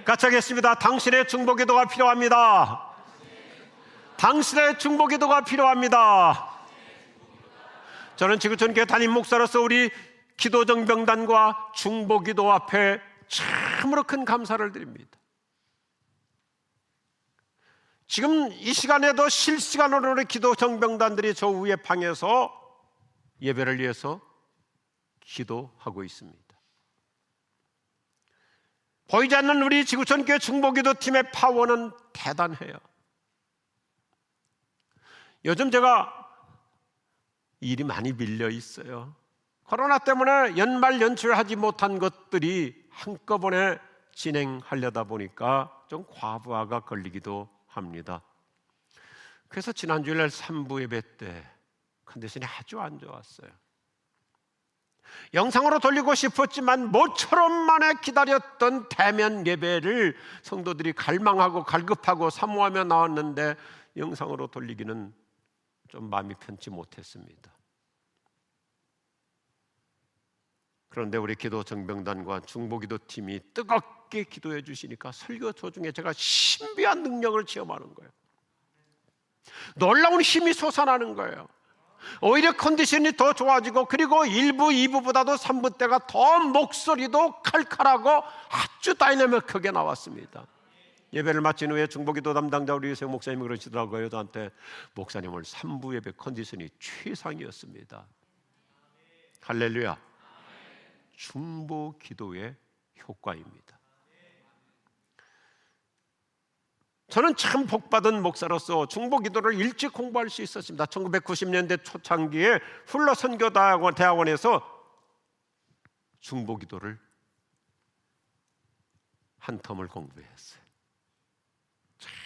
같이 하겠습니다. 당신의 중보기도가 필요합니다. 당신의 중보기도가 필요합니다. 저는 지구촌교회 담임 목사로서 우리 기도정병단과 중보기도 앞에 참으로 큰 감사를 드립니다. 지금 이 시간에도 실시간으로 우리 기도정병단들이 저 위에 방에서 예배를 위해서 기도하고 있습니다. 보이지 않는 우리 지구촌교회 중보기도팀의 파워는 대단해요. 요즘 제가 일이 많이 밀려 있어요. 코로나 때문에 연말 연초하지 못한 것들이 한꺼번에 진행하려다 보니까 좀 과부하가 걸리기도 합니다. 그래서 지난주일 3부 예배 때 컨디션이 아주 안 좋았어요. 영상으로 돌리고 싶었지만 모처럼 만에 기다렸던 대면 예배를 성도들이 갈망하고 갈급하고 사모하며 나왔는데 영상으로 돌리기는 좀 마음이 편치 못했습니다. 그런데 우리 기도정병단과 중보기도팀이 뜨겁게 기도해 주시니까 설교 도중에 제가 신비한 능력을 체험하는 거예요. 놀라운 힘이 솟아나는 거예요. 오히려 컨디션이 더 좋아지고, 그리고 1부, 2부보다도 3부 때가 더 목소리도 칼칼하고 아주 다이내믹하게 나왔습니다. 예배를 마친 후에 중보기도 담당자 우리 유세영 목사님이 그러시더라고요. 저한테 목사님 오늘 3부 예배 컨디션이 최상이었습니다. 할렐루야. 중보기도의 효과입니다. 저는 참 복받은 목사로서 중보기도를 일찍 공부할 수 있었습니다. 1990년대 초창기에 훌러 선교대학원에서 중보기도를 한 텀을 공부했어요.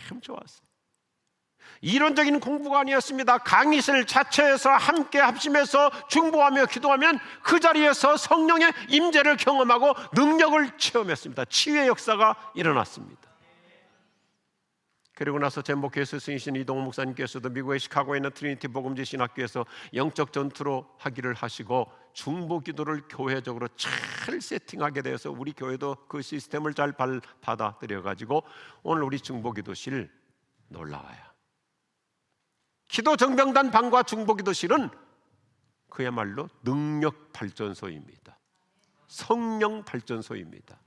참 좋았어요. 이론적인 공부가 아니었습니다. 강의실 자체에서 함께 합심해서 중보하며 기도하면 그 자리에서 성령의 임재를 경험하고 능력을 체험했습니다. 치유의 역사가 일어났습니다. 그리고 나서 제 목회 스승이신 이동호 목사님께서도 미국의 시카고에 있는 트리니티 복음지 신학교에서 영적 전투로 하기를 하시고 중보기도를 교회적으로 잘 세팅하게 돼서 우리 교회도 그 시스템을 잘 받아들여가지고 오늘 우리 중보기도실 놀라워요. 기도정병단 방과 중보기도실은 그야말로 능력 발전소입니다. 성령 발전소입니다.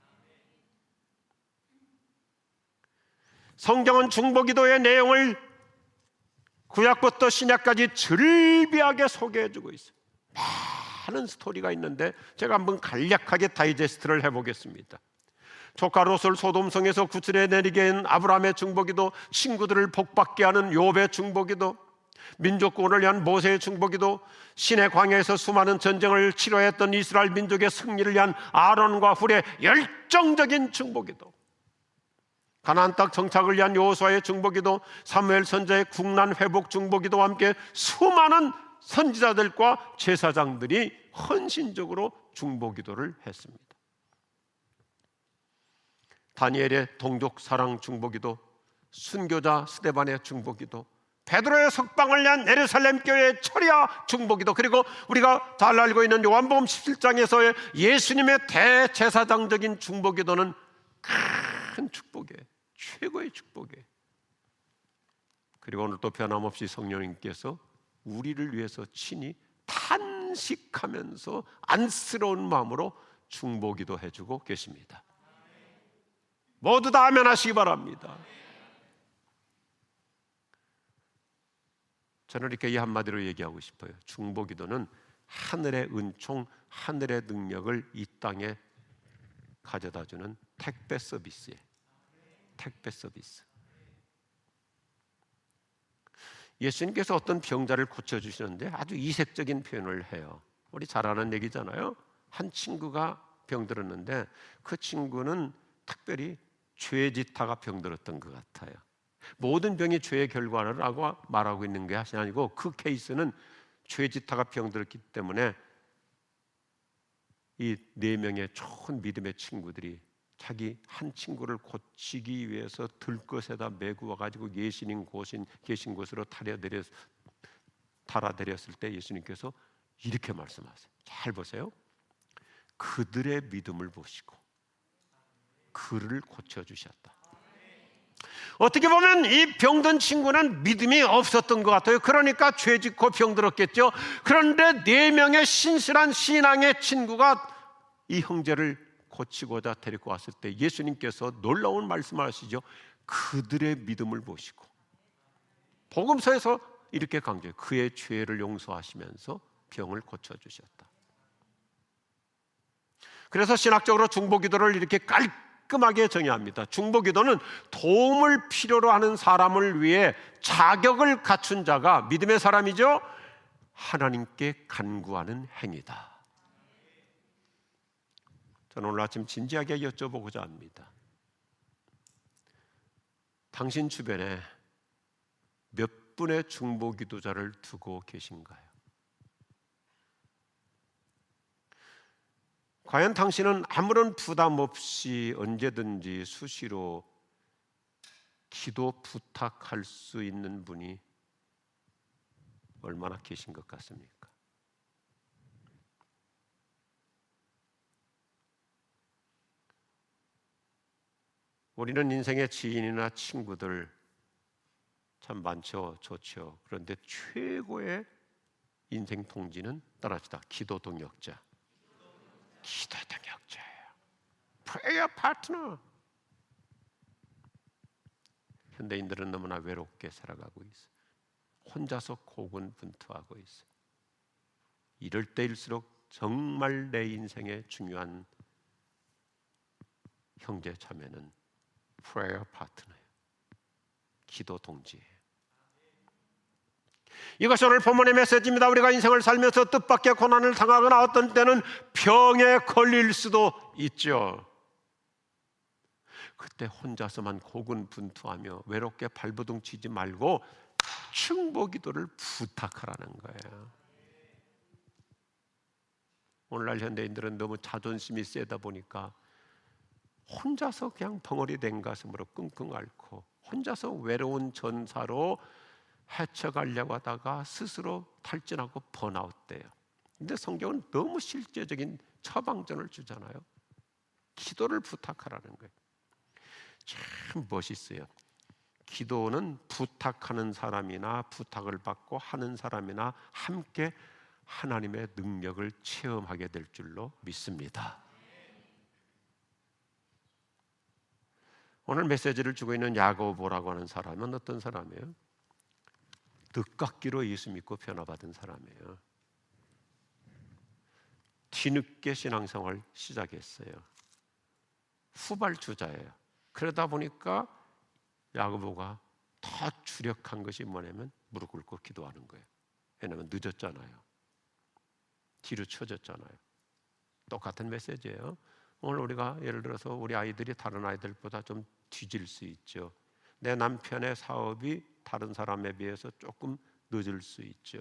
성경은 중보기도의 내용을 구약부터 신약까지 즐비하게 소개해주고 있어요. 많은 스토리가 있는데 제가 한번 간략하게 다이제스트를 해보겠습니다. 조카 롯을 소돔성에서 구출해 내리게 한 아브라함의 중보기도, 친구들을 복받게 하는 욥의 중보기도, 민족 구원을 위한 모세의 중보기도, 신의 광야에서 수많은 전쟁을 치러했던 이스라엘 민족의 승리를 위한 아론과 훌의 열정적인 중보기도, 가나안 땅 정착을 위한 여호수아의 중보기도, 사무엘 선지자의 국난 회복 중보기도와 함께 수많은 선지자들과 제사장들이 헌신적으로 중보기도를 했습니다. 다니엘의 동족 사랑 중보기도, 순교자 스데반의 중보기도, 베드로의 석방을 위한 예루살렘 교회의 철야 중보기도, 그리고 우리가 잘 알고 있는 요한복음 17장에서의 예수님의 대제사장적인 중보기도는 큰 축복이에요. 최고의 축복이에요. 그리고 오늘 또 변함없이 성령님께서 우리를 위해서 친히 탄식하면서 안쓰러운 마음으로 중보기도 해주고 계십니다. 모두 다 아멘 하시기 바랍니다. 저는 이렇게 이 한마디로 얘기하고 싶어요. 중보기도는 하늘의 은총, 하늘의 능력을 이 땅에 가져다주는 택배 서비스예요. 택배 서비스. 예수님께서 어떤 병자를 고쳐주시는데 아주 이색적인 표현을 해요. 우리 잘 아는 얘기잖아요. 한 친구가 병들었는데 그 친구는 특별히 죄짓다가 병들었던 것 같아요. 모든 병이 죄의 결과라고 말하고 있는 게 아니고 그 케이스는 죄짓다가 병들었기 때문에 이 4명의 좋은 믿음의 친구들이 자기 한 친구를 고치기 위해서 들것에다 메고 와가지고 예수님 계신 곳으로 달아드렸을 때 예수님께서 이렇게 말씀하세요. 잘 보세요. 그들의 믿음을 보시고 그를 고쳐주셨다. 어떻게 보면 이 병든 친구는 믿음이 없었던 것 같아요. 그러니까 죄 짓고 병들었겠죠. 그런데 4명의 신실한 신앙의 친구가 이 형제를 고치고자 데리고 왔을 때 예수님께서 놀라운 말씀을 하시죠. 그들의 믿음을 보시고, 복음서에서 이렇게 강조해요. 그의 죄를 용서하시면서 병을 고쳐주셨다. 그래서 신학적으로 중보기도를 이렇게 깔끔하게 정의합니다. 중보기도는 도움을 필요로 하는 사람을 위해 자격을 갖춘 자가, 믿음의 사람이죠, 하나님께 간구하는 행위다. 저는 오늘 아침 진지하게 여쭤보고자 합니다. 당신 주변에 몇 분의 중보기도자를 두고 계신가요? 과연 당신은 아무런 부담 없이 언제든지 수시로 기도 부탁할 수 있는 분이 얼마나 계신 것 같습니까? 우리는 인생의 지인이나 친구들 참 많죠, 좋죠. 그런데 최고의 인생 동지는 따라합시다. 기도 동역자. 기도 동역자예요. Prayer partner. 현대인들은 너무나 외롭게 살아가고 있어. 혼자서 고군분투하고 있어. 이럴 때일수록 정말 내 인생의 중요한 형제 자매는 prayer partner예요. 기도 동지예요. 이것이 오늘 본문의 메시지입니다. 우리가 인생을 살면서 뜻밖의 고난을 당하거나 어떤 때는 병에 걸릴 수도 있죠. 그때 혼자서만 고군분투하며 외롭게 발버둥 치지 말고 중보기도를 부탁하라는 거예요. 오늘날 현대인들은 너무 자존심이 세다 보니까 혼자서 그냥 벙어리 된 가슴으로 끙끙 앓고 혼자서 외로운 전사로 헤쳐가려고 하다가 스스로 탈진하고 번아웃돼요. 근데 성경은 너무 실제적인 처방전을 주잖아요. 기도를 부탁하라는 거예요. 참 멋있어요. 기도는 부탁하는 사람이나 부탁을 받고 하는 사람이나 함께 하나님의 능력을 체험하게 될 줄로 믿습니다. 오늘 메시지를 주고 있는 야고보라고 하는 사람은 어떤 사람이에요? 늦깎이로 예수 믿고 변화받은 사람이에요. 뒤늦게 신앙생활 시작했어요. 후발주자예요. 그러다 보니까 야고보가 더 주력한 것이 뭐냐면 무릎 꿇고 기도하는 거예요. 왜냐하면 늦었잖아요. 뒤로 쳐졌잖아요. 똑같은 메시지예요. 오늘 우리가 예를 들어서 우리 아이들이 다른 아이들보다 좀 뒤질 수 있죠. 내 남편의 사업이 다른 사람에 비해서 조금 늦을 수 있죠.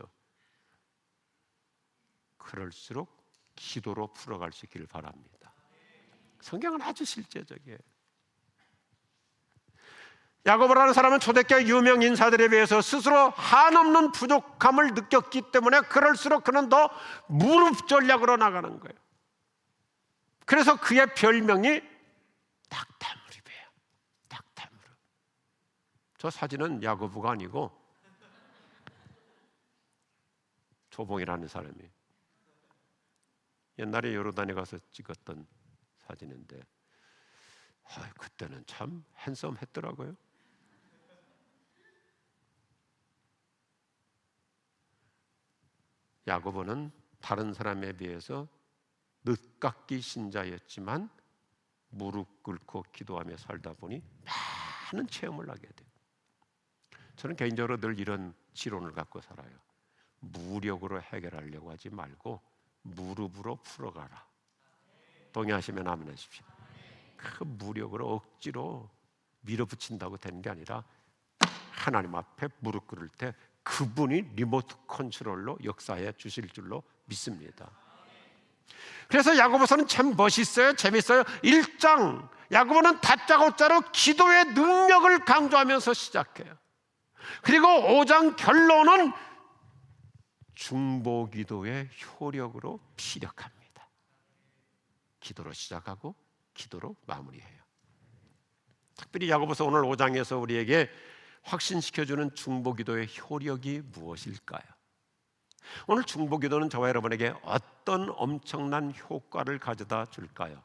그럴수록 기도로 풀어갈 수 있기를 바랍니다. 성경은 아주 실제적이에요. 야고보라는 사람은 초대교회 유명 인사들에 비해서 스스로 한없는 부족함을 느꼈기 때문에 그럴수록 그는 더 무릎 전략으로 나가는 거예요. 그래서 그의 별명이 낙타무릎이에요. 낙타무릎. 저 사진은 야고보가 아니고 조봉이라는 사람이 옛날에 요르단에 가서 찍었던 사진인데 그때는 참 핸섬했더라고요. 야고보는 다른 사람에 비해서 늦깎이 신자였지만 무릎 꿇고 기도하며 살다 보니 많은 체험을 하게 돼요. 저는 개인적으로 늘 이런 지론을 갖고 살아요. 무력으로 해결하려고 하지 말고 무릎으로 풀어가라. 동의하시면 아멘 하십시오. 그 무력으로 억지로 밀어붙인다고 되는 게 아니라 하나님 앞에 무릎 꿇을 때 그분이 리모트 컨트롤로 역사해 주실 줄로 믿습니다. 그래서 야고보서는 참 멋있어요. 재밌어요. 1장 야고보는 다짜고짜로 기도의 능력을 강조하면서 시작해요. 그리고 5장 결론은 중보기도의 효력으로 피력합니다. 기도로 시작하고 기도로 마무리해요. 특별히 야고보서 오늘 5장에서 우리에게 확신시켜주는 중보기도의 효력이 무엇일까요? 오늘 중보기도는 저와 여러분에게 어떤 엄청난 효과를 가져다 줄까요?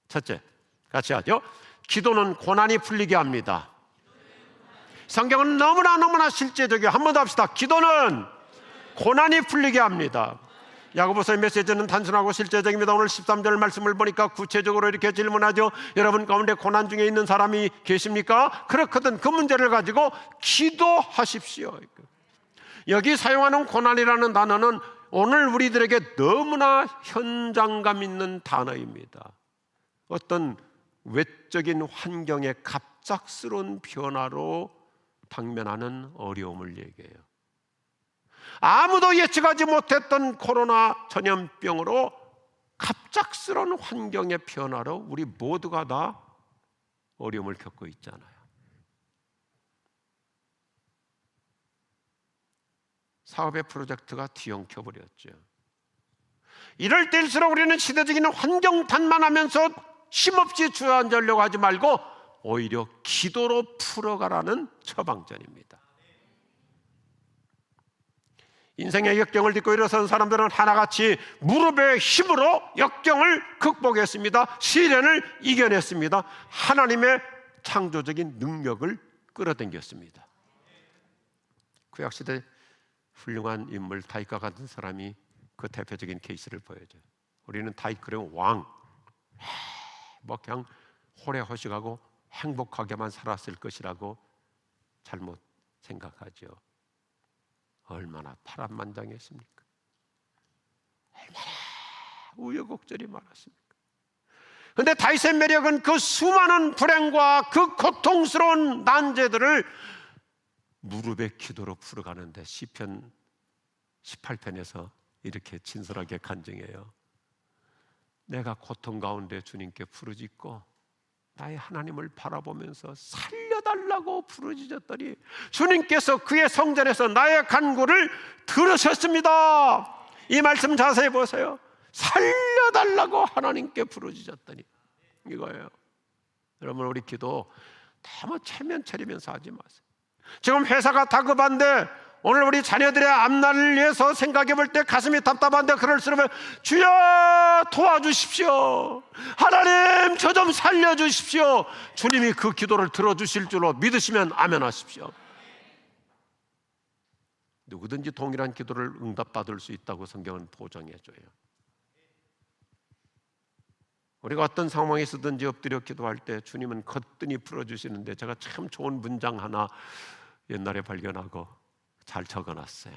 첫째, 같이 하죠. 기도는 고난이 풀리게 합니다. 성경은 너무나 실제적이에요. 한 번 더 합시다. 기도는 고난이 풀리게 합니다. 야고보서의 메시지는 단순하고 실제적입니다. 오늘 13절 말씀을 보니까 구체적으로 이렇게 질문하죠. 여러분 가운데 고난 중에 있는 사람이 계십니까? 그렇거든 그 문제를 가지고 기도하십시오. 여기 사용하는 고난이라는 단어는 오늘 우리들에게 너무나 현장감 있는 단어입니다. 어떤 외적인 환경의 갑작스러운 변화로 당면하는 어려움을 얘기해요. 아무도 예측하지 못했던 코로나 전염병으로 갑작스러운 환경의 변화로 우리 모두가 다 어려움을 겪고 있잖아요. 사업의 프로젝트가 뒤엉켜 버렸죠. 이럴 때일수록 우리는 시대적인 환경 탓만하면서 힘없이 주저앉으려고 하지 말고 오히려 기도로 풀어가라는 처방전입니다. 인생의 역경을 딛고 일어선 사람들은 하나같이 무릎의 힘으로 역경을 극복했습니다. 시련을 이겨냈습니다. 하나님의 창조적인 능력을 끌어당겼습니다. 구약시대 훌륭한 인물 다윗과 같은 사람이 그 대표적인 케이스를 보여줘요. 우리는 다윗 그런 왕, 뭐 그냥 호래호식하고 행복하게만 살았을 것이라고 잘못 생각하죠. 얼마나 파란만장했습니까? 얼마나 우여곡절이 많았습니까? 그런데 다윗의 매력은 그 수많은 불행과 그 고통스러운 난제들을 무릎의 기도로 풀어가는데 시편 18편에서 이렇게 진솔하게 간증해요. 내가 고통 가운데 주님께 부르짖고 나의 하나님을 바라보면서 살려달라고 부르짖었더니 주님께서 그의 성전에서 나의 간구를 들으셨습니다. 이 말씀 자세히 보세요. 살려달라고 하나님께 부르짖었더니 이거예요. 여러분 우리 기도 너무 체면차리면서 하지 마세요. 지금 회사가 다급한데 오늘 우리 자녀들의 앞날을 위해서 생각해 볼 때 가슴이 답답한데 그럴수록 주여 도와주십시오. 하나님 저 좀 살려주십시오. 주님이 그 기도를 들어주실 줄로 믿으시면 아멘 하십시오. 누구든지 동일한 기도를 응답받을 수 있다고 성경은 보장해줘요. 우리가 어떤 상황에서든지 엎드려 기도할 때 주님은 거뜬히 풀어주시는데 제가 참 좋은 문장 하나 옛날에 발견하고 잘 적어놨어요.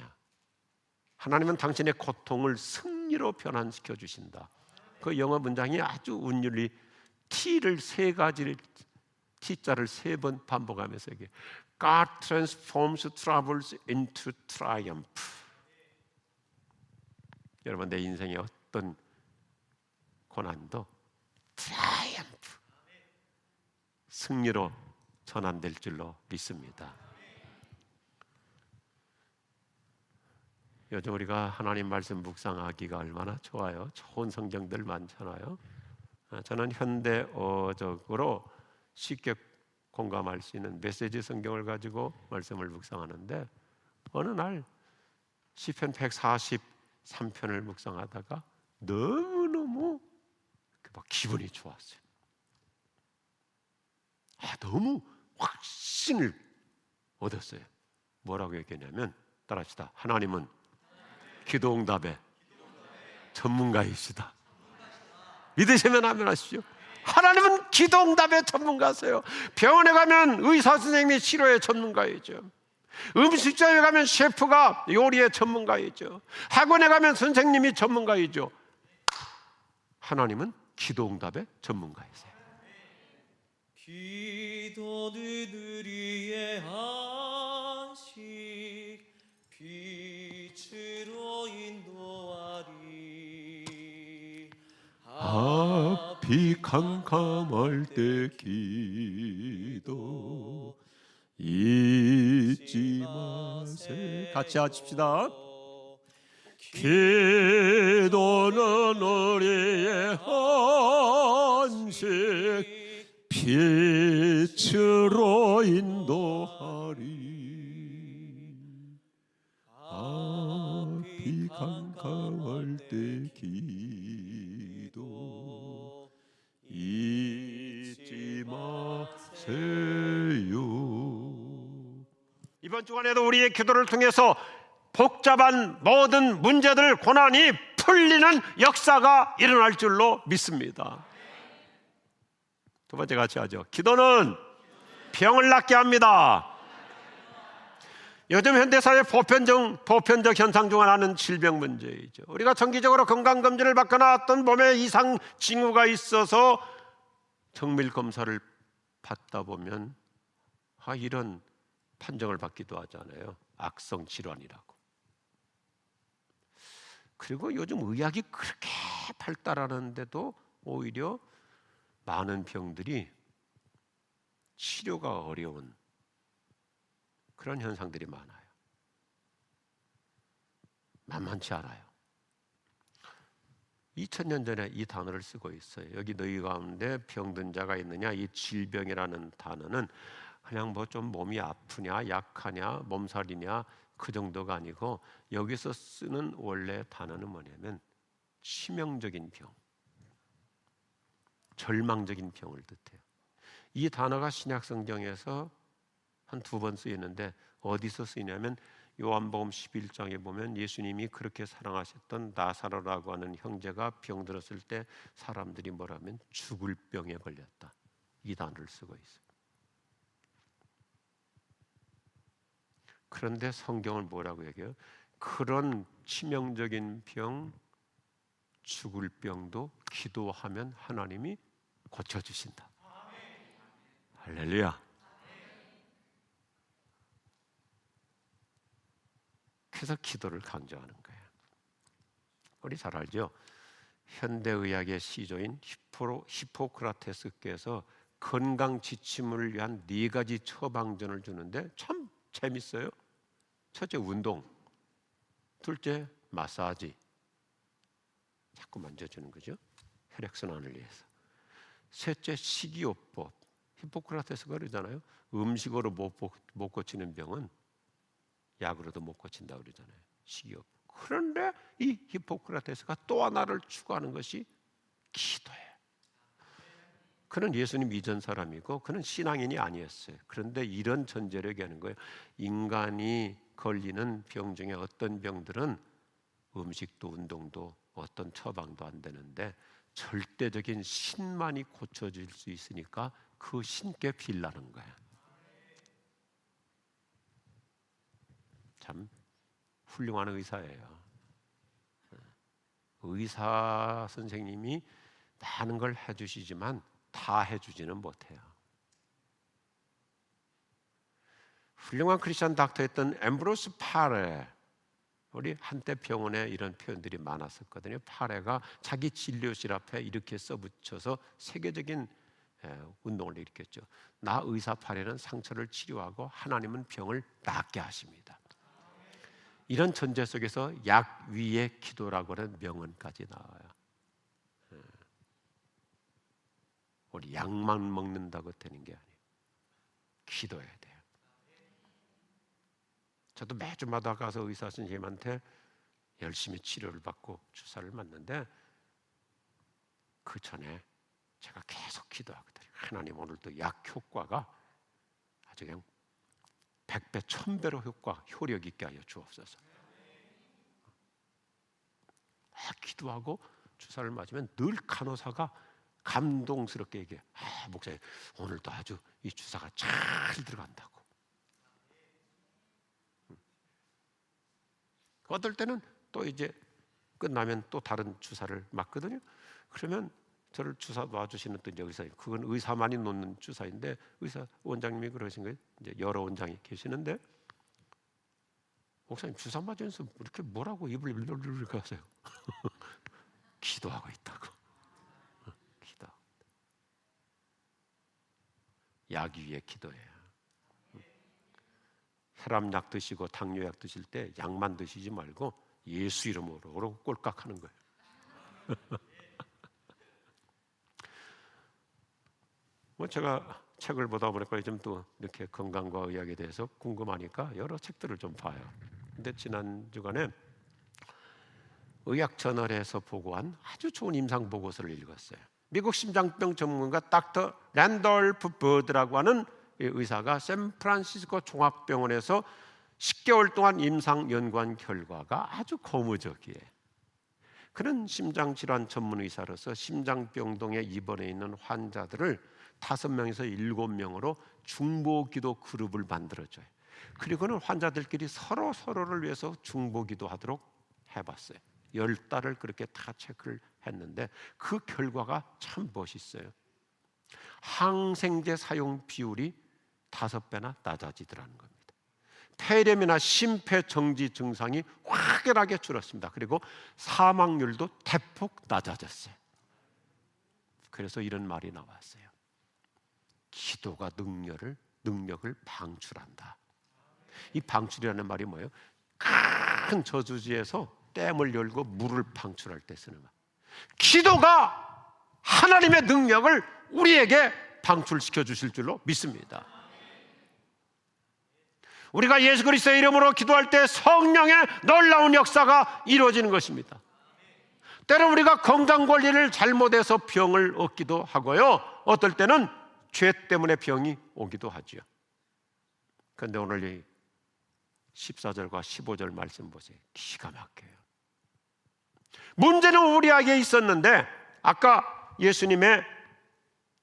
하나님은 당신의 고통을 승리로 변환시켜 주신다. 그 영어 문장이 아주 운율이 T를 세 가지를 T자를 세 번 반복하면서 이게 God transforms troubles into triumph. 여러분 내 인생의 어떤 고난도 triumph 승리로 전환될 줄로 믿습니다. 요즘 우리가 하나님 말씀 묵상하기가 얼마나 좋아요. 좋은 성경들 많잖아요. 저는 현대어적으로 쉽게 공감할 수 있는 메시지 성경을 가지고 말씀을 묵상하는데 어느 날 시편 143편을 묵상하다가 너무너무 막 기분이 좋았어요. 너무 확신을 얻었어요. 뭐라고 얘기했냐면 따라합시다. 하나님은 기도응답의 전문가이시다. 믿으시면 아멘 하십시오. 하나님은 기도응답의 전문가세요. 병원에 가면 의사 선생님이 치료의 전문가이죠. 음식점에 가면 셰프가 요리의 전문가이죠. 학원에 가면 선생님이 전문가이죠. 하나님은 기도응답의 전문가이세요. 기도는 우리의 안식 빛으로 인도하리. 앞이 캄캄할 때 기도 잊지 마세. 같이 하십시다. 기도는 우리의 안식 빛으로 강할 때 기도 잊지 마세요. 이번 주간에도 우리의 기도를 통해서 복잡한 모든 문제들, 고난이 풀리는 역사가 일어날 줄로 믿습니다. 두 번째 같이 하죠. 기도는 병을 낫게 합니다. 요즘 현대사회 보편적 현상 중 하나는 질병 문제이죠. 우리가 정기적으로 건강검진을 받거나 어떤 몸에 이상 징후가 있어서 정밀 검사를 받다 보면 이런 판정을 받기도 하잖아요. 악성 질환이라고. 그리고 요즘 의학이 그렇게 발달하는데도 오히려 많은 병들이 치료가 어려운 그런 현상들이 많아요. 만만치 않아요. 2000년 전에 이 단어를 쓰고 있어요. 여기 너희 가운데 병든 자가 있느냐? 이 질병이라는 단어는 그냥 뭐 좀 몸이 아프냐, 약하냐, 몸살이냐 그 정도가 아니고 여기서 쓰는 원래 단어는 뭐냐면 치명적인 병, 절망적인 병을 뜻해요. 이 단어가 신약 성경에서 한 2번 쓰이는데 어디서 쓰이냐면 요한복음 11장에 보면 예수님이 그렇게 사랑하셨던 나사로라고 하는 형제가 병들었을 때 사람들이 뭐라면 죽을 병에 걸렸다. 이 단어를 쓰고 있어요. 그런데 성경은 뭐라고 얘기해요? 그런 치명적인 병, 죽을 병도 기도하면 하나님이 고쳐주신다. 할렐루야. 그래서 기도를 강조하는 거예요. 우리 잘 알죠? 현대의학의 시조인 히포크라테스께서 건강 지침을 위한 4가지 처방전을 주는데 참 재밌어요. 첫째 운동, 둘째 마사지, 자꾸 만져주는 거죠. 혈액순환을 위해서. 셋째 식이요법. 히포크라테스가 그러잖아요. 음식으로 못 고치는 병은 약으로도 못 고친다 그러잖아요. 식이요법. 그런데 이 히포크라테스가 또 하나를 추구하는 것이 기도예요. 그는 예수님 이전 사람이고 그는 신앙인이 아니었어요. 그런데 이런 전제를 얘기하는 거예요. 인간이 걸리는 병 중에 어떤 병들은 음식도 운동도 어떤 처방도 안 되는데 절대적인 신만이 고쳐질 수 있으니까 그 신께 빌라는 거예요. 참 훌륭한 의사예요. 의사 선생님이 많은 걸 해주시지만 다 해주지는 못해요. 훌륭한 크리스천 닥터였던 앰브로스 파레, 우리 한때 병원에 이런 표현들이 많았었거든요. 파레가 자기 진료실 앞에 이렇게 써붙여서 세계적인 운동을 일으켰죠. 나 의사 파레는 상처를 치료하고 하나님은 병을 낫게 하십니다. 이런 전제 속에서 약 위에 기도라고 하는 명언까지 나와요. 우리 약만 먹는다고 되는 게 아니에요. 기도해야 돼요. 저도 매주마다 가서 의사 선생님한테 열심히 치료를 받고 주사를 맞는데 그 전에 제가 계속 기도하거든요. 하나님 오늘도 약 효과가 아주 그냥 100배, 1000배로 효력 있게 하여 주옵소서. 기도하고 주사를 맞으면 늘 간호사가 감동스럽게 얘기해. 목사님 오늘도 아주 이 주사가 잘 들어간다고. 어떨 때는 또 이제 끝나면 또 다른 주사를 맞거든요. 그러면 저를 주사 놔주시는 또 의사님, 그건 의사만이 놓는 주사인데 의사 원장님이 그러신 거예요. 이제 여러 원장이 계시는데 목사님 주사 맞으면서 이렇게 뭐라고 입을 이렇게 하세요? 기도하고 있다고. 기도. 약 위에 기도해요. 혈압약 드시고 당뇨약 드실 때 약만 드시지 말고 예수 이름으로 그러고 꼴깍하는 거예요. 뭐 제가 책을 보다 보니까 요즘 또 이렇게 건강과 의학에 대해서 궁금하니까 여러 책들을 좀 봐요. 근데 지난 주간에 의학저널에서 보고한 아주 좋은 임상 보고서를 읽었어요. 미국 심장병 전문가 닥터 랜돌프 버드라고 하는 의사가 샌프란시스코 종합병원에서 10개월 동안 임상 연구한 결과가 아주 고무적이에요. 그런 심장질환 전문 의사로서 심장병동에 입원해 있는 환자들을 5명에서 7명으로 중보기도 그룹을 만들어줘요. 그리고는 환자들끼리 서로를 위해서 중보기도하도록 해봤어요. 10달을 그렇게 다 체크를 했는데 그 결과가 참 멋있어요. 항생제 사용 비율이 5배나 낮아지더라는 겁니다. 폐렴이나 심폐정지 증상이 확연하게 줄었습니다. 그리고 사망률도 대폭 낮아졌어요. 그래서 이런 말이 나왔어요. 기도가 능력을 방출한다. 이 방출이라는 말이 뭐예요? 큰 저주지에서 댐을 열고 물을 방출할 때 쓰는 말. 기도가 하나님의 능력을 우리에게 방출시켜 주실 줄로 믿습니다. 우리가 예수 그리스도의 이름으로 기도할 때 성령의 놀라운 역사가 이루어지는 것입니다. 때로 우리가 건강관리를 잘못해서 병을 얻기도 하고요, 어떨 때는 죄 때문에 병이 오기도 하죠. 그런데 오늘 이 14절과 15절 말씀 보세요. 기가 막혀요. 문제는 우리에게 있었는데 아까 예수님의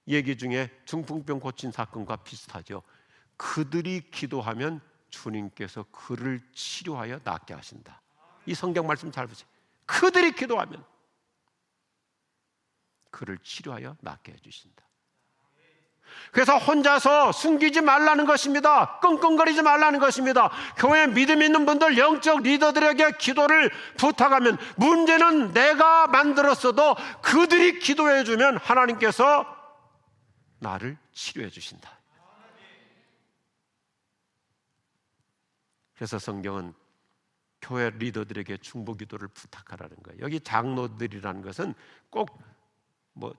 얘기 중에 중풍병 고친 사건과 비슷하죠. 그들이 기도하면 주님께서 그를 치료하여 낫게 하신다. 이 성경 말씀 잘 보세요. 그들이 기도하면 그를 치료하여 낫게 해주신다. 그래서 혼자서 숨기지 말라는 것입니다. 끙끙거리지 말라는 것입니다. 교회 믿음 있는 분들, 영적 리더들에게 기도를 부탁하면, 문제는 내가 만들었어도 그들이 기도해 주면 하나님께서 나를 치료해 주신다. 그래서 성경은 교회 리더들에게 중보기도를 부탁하라는 거예요. 여기 장로들이라는 것은 꼭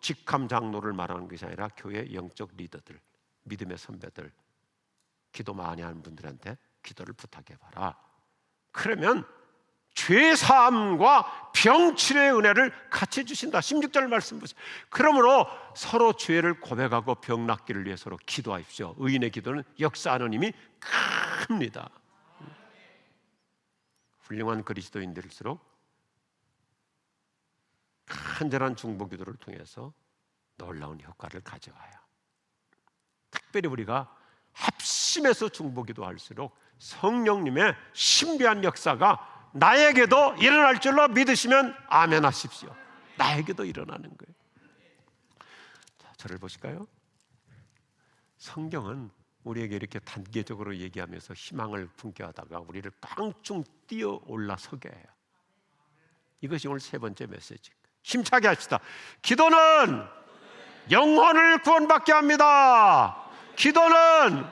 직함 장로를 말하는 것이 아니라 교회 영적 리더들, 믿음의 선배들, 기도 많이 하는 분들한테 기도를 부탁해봐라. 그러면 죄사함과 병치료의 은혜를 같이 주신다. 16절 말씀 보세요. 그러므로 서로 죄를 고백하고 병 낫기를 위해 서로 기도하십시오. 의인의 기도는 역사하는 힘이 큽니다. 훌륭한 그리스도인들일수록 간절한 중보기도를 통해서 놀라운 효과를 가져와요. 특별히 우리가 합심해서 중보기도할수록 성령님의 신비한 역사가 나에게도 일어날 줄로 믿으시면 아멘 하십시오. 나에게도 일어나는 거예요. 자, 저를 보실까요? 성경은 우리에게 이렇게 단계적으로 얘기하면서 희망을 품게 하다가 우리를 깡충 뛰어 올라서게 해요. 이것이 오늘 세 번째 메시지. 힘차게 합시다. 기도는 영혼을 구원받게 합니다. 기도는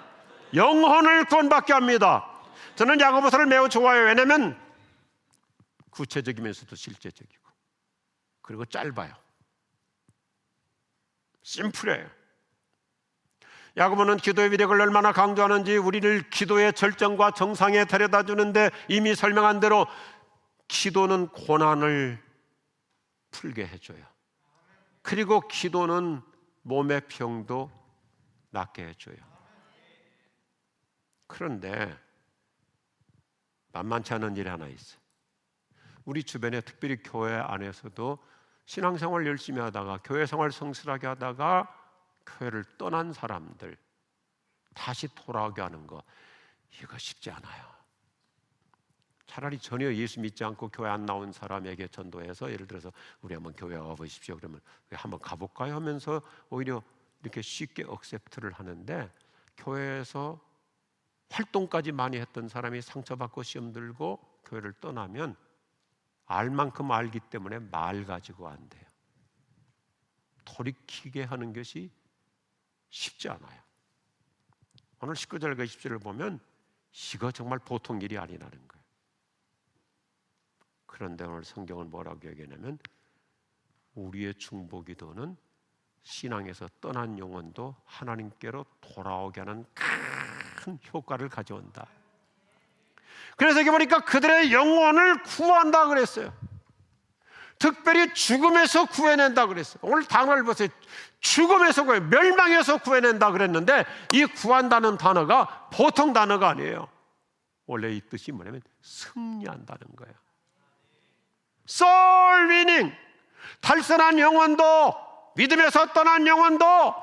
영혼을 구원받게 합니다. 저는 야고보서를 매우 좋아해요. 왜냐하면 구체적이면서도 실제적이고, 그리고 짧아요. 심플해요. 야고보는 기도의 위력을 얼마나 강조하는지 우리를 기도의 절정과 정상에 데려다 주는데, 이미 설명한 대로 기도는 고난을 풀게 해줘요. 그리고 기도는 몸의 병도 낫게 해줘요. 그런데 만만치 않은 일이 하나 있어요. 우리 주변에, 특별히 교회 안에서도 신앙생활 열심히 하다가, 교회 생활 성실하게 하다가 교회를 떠난 사람들 다시 돌아오게 하는 거, 이거 쉽지 않아요. 차라리 전혀 예수 믿지 않고 교회 안 나온 사람에게 전도해서, 예를 들어서 우리 한번 교회 와보십시오 그러면 한번 가볼까요 하면서 오히려 이렇게 쉽게 억셉트를 하는데, 교회에서 활동까지 많이 했던 사람이 상처받고 시험 들고 교회를 떠나면 알 만큼 알기 때문에 말 가지고 안 돼요. 돌이키게 하는 것이 쉽지 않아요. 오늘 19절과 20절을 보면 이거 정말 보통 일이 아니라는 거예요. 그런데 오늘 성경은 뭐라고 얘기하냐면, 우리의 중보기도는 신앙에서 떠난 영혼도 하나님께로 돌아오게 하는 큰 효과를 가져온다. 그래서 여기 보니까 그들의 영혼을 구한다 그랬어요. 특별히 죽음에서 구해낸다 그랬어요. 오늘 단어를 보세요. 죽음에서 구해, 멸망에서 구해낸다 그랬는데 이 구한다는 단어가 보통 단어가 아니에요. 원래 이 뜻이 뭐냐면 승리한다는 거예요. soul winning, 탈선한 영혼도, 믿음에서 떠난 영혼도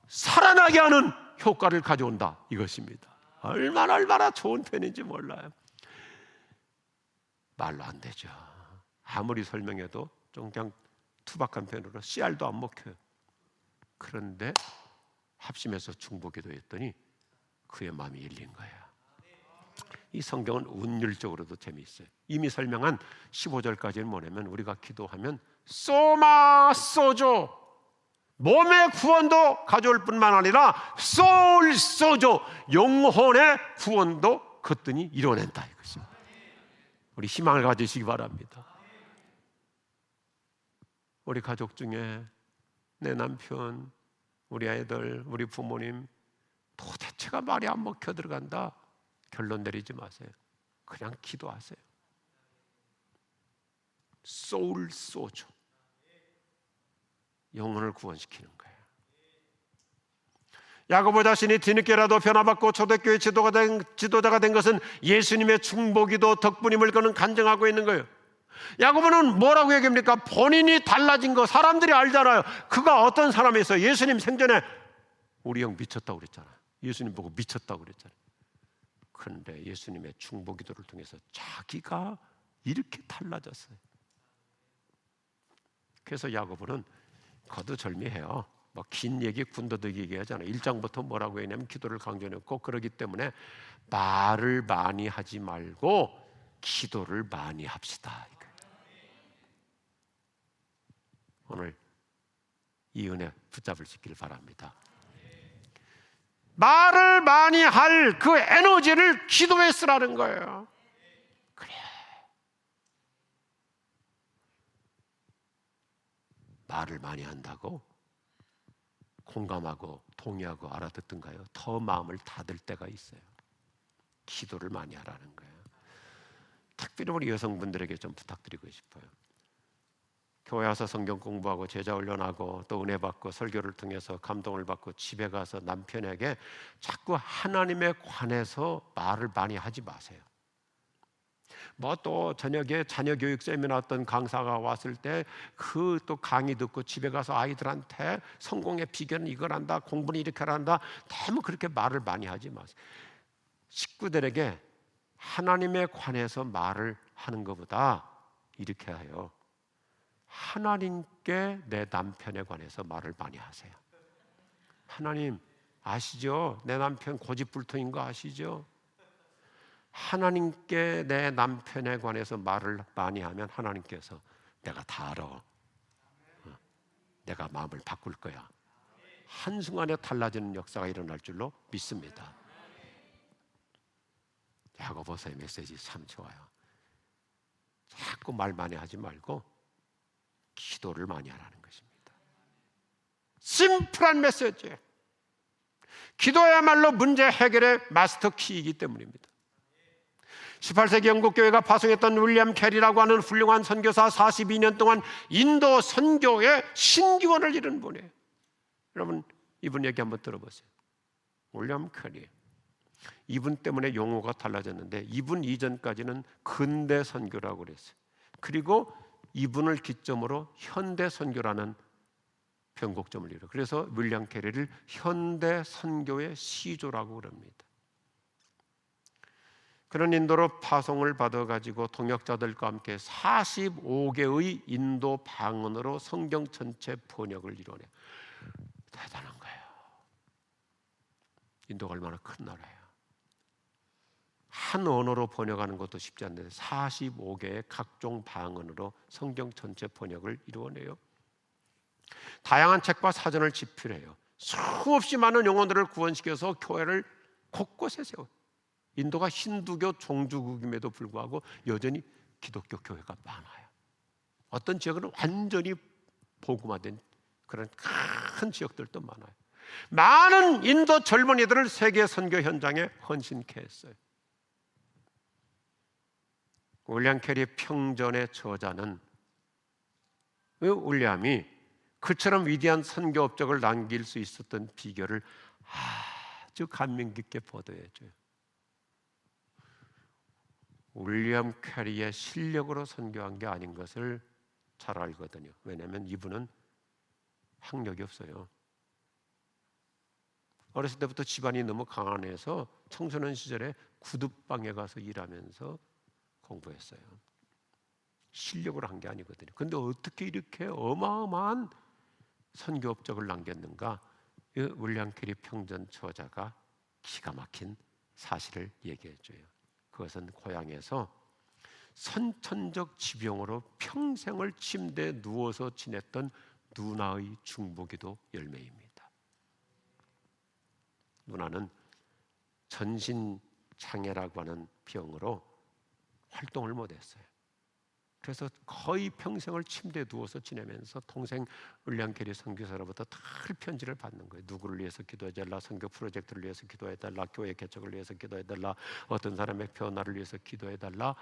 살아나게 하는 효과를 가져온다, 이것입니다. 얼마나 좋은 표현인지 몰라요. 말로 안 되죠. 아무리 설명해도 좀 그냥 투박한 표현으로 씨알도 안 먹혀요. 그런데 합심해서 중보기도 했더니 그의 마음이 열린 거예요. 이 성경은 운율적으로도 재미있어요. 이미 설명한 15절까지는 뭐냐면 우리가 기도하면 소마 소조, 몸의 구원도 가져올 뿐만 아니라 소울 소조, 영혼의 구원도 거뜬히 이뤄낸다, 이것입니다. 우리 희망을 가지시기 바랍니다. 우리 가족 중에 내 남편, 우리 아이들, 우리 부모님 도대체가 말이 안 먹혀 들어간다, 결론 내리지 마세요. 그냥 기도하세요. 소울 소주, 영혼을 구원시키는 거예요. 야고보 자신이 뒤늦게라도 변화받고 초대교회 지도자가 된 것은 예수님의 중보기도 덕분임을 그는 간증하고 있는 거예요. 야고보는 뭐라고 얘기합니까? 본인이 달라진 거 사람들이 알잖아요. 그가 어떤 사람이었어요? 예수님 생전에 우리 형 미쳤다고 그랬잖아요. 예수님 보고 미쳤다고 그랬잖아요. 그런데 예수님의 중보기도를 통해서 자기가 이렇게 달라졌어요. 그래서 야고보는 거두절미해요. 뭐 긴 얘기 군더더기 얘기하잖아요. 1장부터 뭐라고 했냐면 기도를 강조했고, 그러기 때문에 말을 많이 하지 말고 기도를 많이 합시다. 오늘 이 은혜 붙잡을 수 있기를 바랍니다. 말을 많이 할 그 에너지를 기도에 쓰라는 거예요. 그래, 말을 많이 한다고 공감하고 동의하고 알아듣든가요? 더 마음을 닫을 때가 있어요. 기도를 많이 하라는 거예요. 특별히 우리 여성분들에게 좀 부탁드리고 싶어요. 교회 와서 성경 공부하고 제자 훈련하고 또 은혜 받고 설교를 통해서 감동을 받고 집에 가서 남편에게 자꾸 하나님에 관해서 말을 많이 하지 마세요. 뭐 또 저녁에 자녀 교육 세미나 어떤 강사가 왔을 때 그 또 강의 듣고 집에 가서 아이들한테 성공의 비결은 이거란다, 공부는 이렇게 한다, 너무 그렇게 말을 많이 하지 마세요. 식구들에게 하나님에 관해서 말을 하는 것보다 이렇게 해요. 하나님께 내 남편에 관해서 말을 많이 하세요. 하나님 아시죠? 내 남편 고집불통인 거 아시죠? 하나님께 내 남편에 관해서 말을 많이 하면 하나님께서 내가 다 알아, 내가 마음을 바꿀 거야, 한순간에 달라지는 역사가 일어날 줄로 믿습니다. 야고보서의 메시지 참 좋아요. 자꾸 말 많이 하지 말고 기도를 많이 하라는 것입니다. 심플한 메시지. 기도야말로 문제 해결의 마스터 키이기 때문입니다. 18세기 영국 교회가 파송했던 윌리엄 캐리라고 하는 훌륭한 선교사, 42년 동안 인도 선교의 신기원을 이룬 분이에요. 여러분 이분 얘기 한번 들어보세요. 윌리엄 캐리, 이분 때문에 용어가 달라졌는데 이분 이전까지는 근대 선교라고 그랬어요. 그리고 이분을 기점으로 현대 선교라는 변곡점을 이뤄요. 그래서 윌리엄 캐리를 현대 선교의 시조라고 그럽니다. 그런 인도로 파송을 받아가지고 동역자들과 함께 45개의 인도 방언으로 성경 전체 번역을 이뤄내요. 대단한 거예요. 인도가 얼마나 큰 나라예요. 한 언어로 번역하는 것도 쉽지 않는데 45개의 각종 방언으로 성경 전체 번역을 이루어내요. 다양한 책과 사전을 집필해요. 수없이 많은 영혼들을 구원시켜서 교회를 곳곳에 세워요. 인도가 힌두교 종주국임에도 불구하고 여전히 기독교 교회가 많아요. 어떤 지역은 완전히 복음화된 그런 큰 지역들도 많아요. 많은 인도 젊은이들을 세계 선교 현장에 헌신케 했어요. 윌리엄 캐리의 평전의 저자는 윌리엄이 그처럼 위대한 선교 업적을 남길 수 있었던 비결을 아주 감명 깊게 보도해줘요. 윌리엄 캐리의 실력으로 선교한 게 아닌 것을 잘 알거든요. 왜냐하면 이분은 학력이 없어요. 어렸을 때부터 집안이 너무 가난해서 청소년 시절에 구두방에 가서 일하면서 공부했어요. 실력으로 한 게 아니거든요. 근데 어떻게 이렇게 어마어마한 선교 업적을 남겼는가? 윌리엄 캐리 평전 저자가 기가 막힌 사실을 얘기해 줘요. 그것은 고향에서 선천적 지병으로 평생을 침대에 누워서 지냈던 누나의 중보기도 열매입니다. 누나는 전신장애라고 하는 병으로 활동을 못했어요. 그래서 거의 평생을 침대에 누워서 지내면서 동생 윌리엄 캐리 선교사로부터 늘 편지를 받는 거예요. 누구를 위해서 기도해달라, 선교 프로젝트를 위해서 기도해달라, 교회 개척을 위해서 기도해달라, 어떤 사람의 변화를 위해서 기도해달라.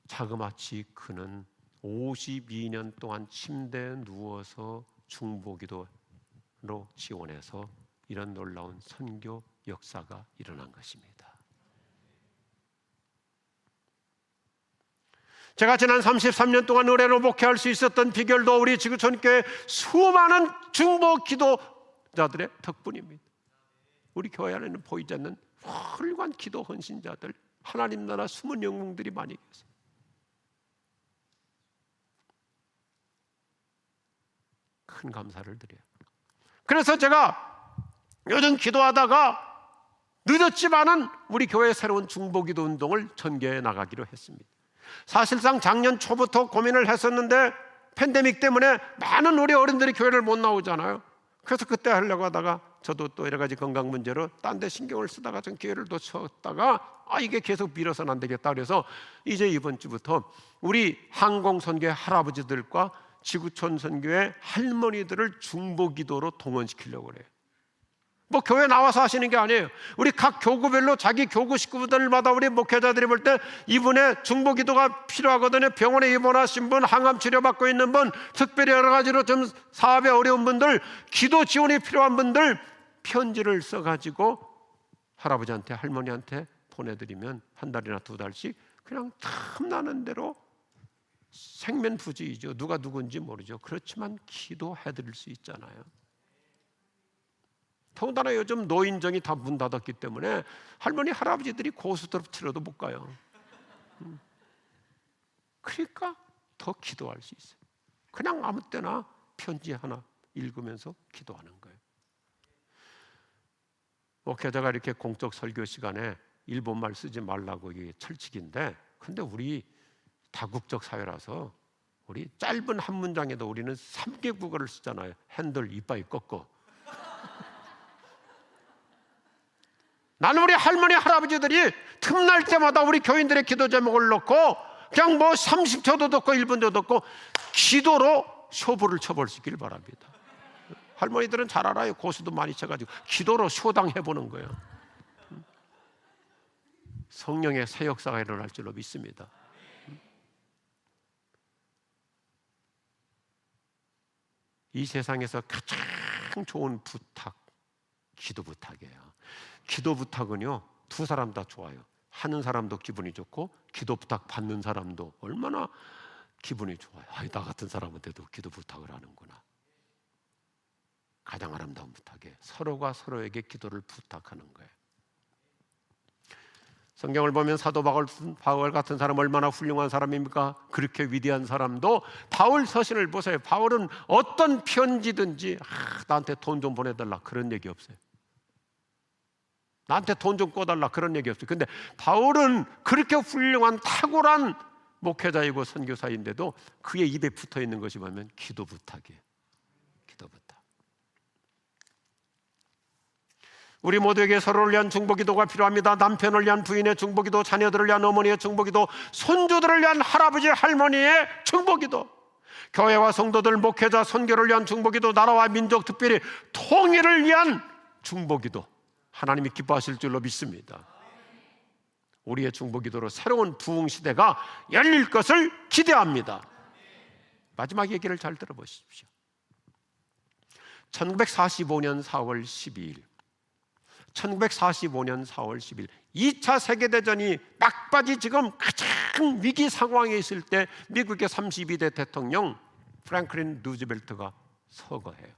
자그마치 그는 52년 동안 침대에 누워서 중보기도로 지원해서 이런 놀라운 선교 역사가 일어난 것입니다. 제가 지난 33년 동안 의뢰로 목회할 수 있었던 비결도 우리 지구촌교회 수많은 중보 기도자들의 덕분입니다. 우리 교회 안에는 보이지 않는 훌륭한 기도 헌신자들, 하나님 나라 숨은 영웅들이 많이 계세요. 큰 감사를 드려요. 그래서 제가 요즘 기도하다가 늦었지만은 우리 교회 새로운 중보기도 운동을 전개해 나가기로 했습니다. 사실상 작년 초부터 고민을 했었는데 팬데믹 때문에 많은 우리 어른들이 교회를 못 나오잖아요. 그래서 그때 하려고 하다가 저도 또 여러 가지 건강 문제로 딴 데 신경을 쓰다가 좀 기회를 놓쳤다가 이게 계속 미뤄서는 안 되겠다. 그래서 이제 이번 주부터 우리 항공선교회 할아버지들과 지구촌 선교회 할머니들을 중보기도로 동원시키려고 그래요. 뭐 교회 나와서 하시는 게 아니에요. 우리 각 교구별로 자기 교구 식구들마다 우리 목회자들이 볼 때 이분의 중보기도가 필요하거든요. 병원에 입원하신 분, 항암 치료받고 있는 분, 특별히 여러 가지로 좀 사업에 어려운 분들, 기도 지원이 필요한 분들 편지를 써가지고 할아버지한테 할머니한테 보내드리면 한 달이나 두 달씩 그냥 탐나는 대로 생면부지이죠. 누가 누군지 모르죠. 그렇지만 기도해드릴 수 있잖아요. 더군다나 요즘 노인정이 다 문 닫았기 때문에 할머니 할아버지들이 고스톱 치러도 못 가요. 그러니까 더 기도할 수 있어요. 그냥 아무 때나 편지 하나 읽으면서 기도하는 거예요. 목회자가 이렇게 공적 설교 시간에 일본말 쓰지 말라고 이게 철칙인데, 근데 우리 다국적 사회라서 우리 짧은 한 문장에도 우리는 3개 국어를 쓰잖아요. 핸들 이빠이 꺾고. 나는 우리 할머니 할아버지들이 틈날 때마다 우리 교인들의 기도 제목을 넣고 그냥 뭐 30초도 듣고 1분도 듣고 기도로 쇼부를 쳐볼 수 있기를 바랍니다. 할머니들은 잘 알아요. 고수도 많이 쳐가지고 기도로 쇼당 해보는 거예요. 성령의 새 역사가 일어날 줄로 믿습니다. 이 세상에서 가장 좋은 부탁, 기도 부탁이에요. 기도 부탁은요, 두 사람 다 좋아요. 하는 사람도 기분이 좋고 기도 부탁 받는 사람도 얼마나 기분이 좋아요. 나 같은 사람한테도 기도 부탁을 하는구나. 가장 아름다운 부탁이에요. 서로가 서로에게 기도를 부탁하는 거예요. 성경을 보면 사도 바울 같은 사람 얼마나 훌륭한 사람입니까? 그렇게 위대한 사람도 바울 서신을 보세요. 바울은 어떤 편지든지 나한테 돈 좀 보내달라 그런 얘기 없어요. 나한테 돈 좀 꿔달라 그런 얘기 없어요. 근데 바울은 그렇게 훌륭한 탁월한 목회자이고 선교사인데도 그의 입에 붙어 있는 것이 뭐냐면 기도 부탁이에요. 기도 부탁. 우리 모두에게 서로를 위한 중보기도가 필요합니다. 남편을 위한 부인의 중보기도, 자녀들을 위한 어머니의 중보기도, 손주들을 위한 할아버지 할머니의 중보기도, 교회와 성도들, 목회자, 선교를 위한 중보기도, 나라와 민족, 특별히 통일을 위한 중보기도, 하나님이 기뻐하실 줄로 믿습니다. 우리의 중보기도로 새로운 부흥 시대가 열릴 것을 기대합니다. 마지막 얘기를 잘 들어보십시오. 1945년 4월 12일 1945년 4월 10일 2차 세계대전이 막바지 지금 가장 위기 상황에 있을 때 미국의 32대 대통령 프랭클린 루즈벨트가 서거해요.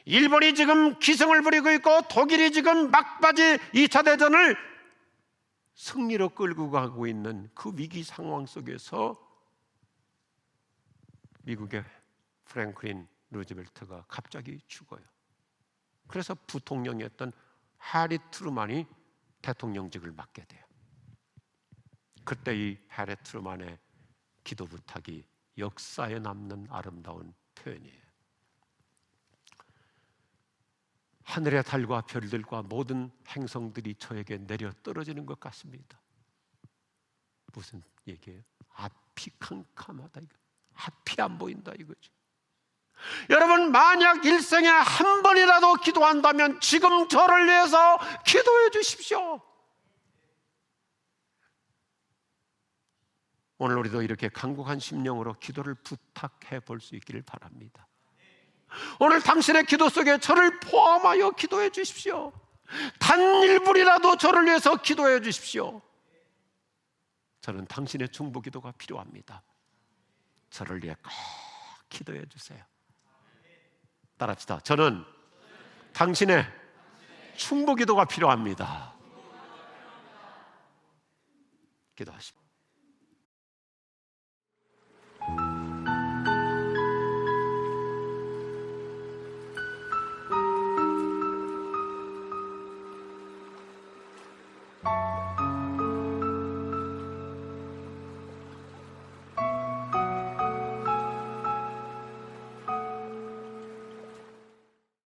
일본이 지금 기승을 부리고 있고 독일이 지금 막바지 2차 대전을 승리로 끌고 가고 있는 그 위기 상황 속에서 미국의 프랭클린 루즈벨트가 갑자기 죽어요. 그래서 부통령이었던 해리 트루만이 대통령직을 맡게 돼요. 그때 이 해리 트루만의 기도 부탁이 역사에 남는 아름다운 표현이에요. 하늘의 달과 별들과 모든 행성들이 저에게 내려 떨어지는 것 같습니다. 무슨 얘기예요? 앞이 캄캄하다 이거. 앞이 안 보인다 이거죠. 여러분, 만약 일생에 한 번이라도 기도한다면 지금 저를 위해서 기도해 주십시오. 오늘 우리도 이렇게 간곡한 심령으로 기도를 부탁해 볼 수 있기를 바랍니다. 오늘 당신의 기도 속에 저를 포함하여 기도해 주십시오. 단 1분이라도 저를 위해서 기도해 주십시오. 저는 당신의 중보 기도가 필요합니다. 저를 위해 꼭 기도해 주세요. 따라합시다. 저는 당신의 중보 기도가 필요합니다. 기도하십시오.